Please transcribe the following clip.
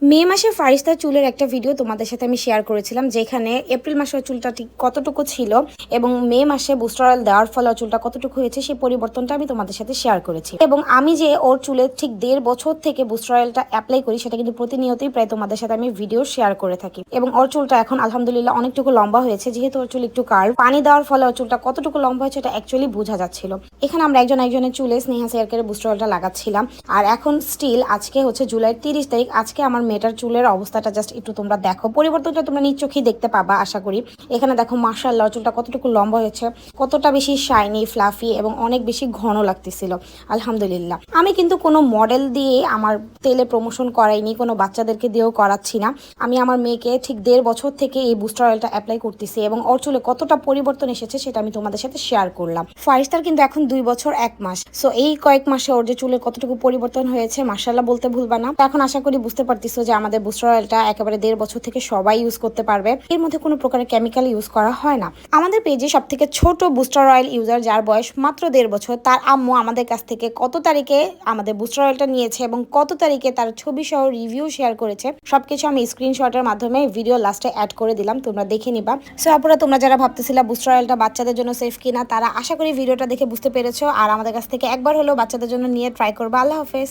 মে মাসে ফারিস্তার চুলের একটা ভিডিও তোমাদের সাথে আমি শেয়ার করেছিলাম, যেখানে এপ্রিল মাসের চুলটা ঠিক কতটুকু ছিল এবং মে মাসে বুস্টার অয়েল দেওয়ার ফলে চুলটা কতটুকু হয়েছে সেই পরিবর্তনটা আমি তোমাদের সাথে শেয়ার করেছি। এবং আমি যে ওর চুলে ঠিক 1.5 বছর থেকে বুস্টার অয়েলটা অ্যাপ্লাই করি সেটা কিন্তু প্রতিনিয়তই প্রায় তোমাদের সাথে আমি ভিডিও শেয়ার করে থাকি। এবং ওর চুলটা এখন আলহামদুলিল্লাহ অনেকটুকু লম্বা হয়েছে, যেহেতু ওর চুল একটু কার্ভ, পানি দেওয়ার ফলে ওর চুলটা কতটুকু লম্বা হয়েছে এটা অ্যাকচুয়ালি বোঝা যাচ্ছিল। এখানে আমরা একজনের চুলে স্নেহা সেয়ারকে বুস্টার অয়েলটা লাগাচ্ছিলাম। আর এখন স্টিল আজকে হচ্ছে জুলাইয়ের 30 তারিখ, আজকে আমার মেয়েটার চুলের অবস্থাটা জাস্ট একটু তোমরা দেখো, পরিবর্তনটা তোমরা নিজ চোখেই দেখতে পাবা আশা করি। এখানে দেখো মাশাআল্লাহ চুলটা কতটুকু লম্বা হয়েছে, কতটা বেশি শাইনি ফ্লাফি এবং অনেক বেশি ঘন লাগতেছিল আলহামদুলিল্লাহ। আমি কিন্তু কোনো মডেল দিয়ে আমার তেলে প্রমোশন করাইনি, কোনো বাচ্চাদেরকে দিয়েও করাচ্ছি না। আমি আমার মেয়েকে ঠিক 1.5 বছর থেকে এই বুস্টার অয়েলটা অ্যাপ্লাই করতেছি এবং ওর চুলে কতটা পরিবর্তন এসেছে সেটা আমি তোমাদের সাথে শেয়ার করলাম। ফারিস্তার কিন্তু এখন 2 বছর 1 মাস। সো এই কয়েক মাসে ওর যে চুলের কতটুকু পরিবর্তন হয়েছে মাশাআল্লাহ বলতে ভুলবা না। এখন আশা করি বুঝতে পারতেছো যে আমাদের বুস্টার অয়েলটা একেবারে 1.5 বছর থেকে সবাই ইউজ করতে পারবে। এর মধ্যে কোনো প্রকারের কেমিক্যাল ইউজ করা হয় না। আমাদের পেজে সব থেকে ছোট বুস্টার অয়েল ইউজার, যার বয়স মাত্র 1.5 বছর, তার আম্মু আমাদের কাছ থেকে কত তারিখে আমাদের বুস্টার অয়েলটা নিয়েছে এবং কত তারিখে তার ছবি সহ রিভিউ শেয়ার করেছে সবকিছু আমি স্ক্রিনশটের মাধ্যমে ভিডিও লাস্টে অ্যাড করে দিলাম, তোমরা দেখে নিবা। সো আপুরা, তোমরা যারা ভাবতেছিলা বুস্টার অয়েলটা বাচ্চাদের জন্য সেফ কিনা, তারা আশা করি ভিডিওটা দেখে বুঝতে পেরেছো আর আমাদের কাছ থেকে একবার হলেও বাচ্চাদের জন্য নিয়ে ট্রাই করবা। আল্লাহ হাফেজ।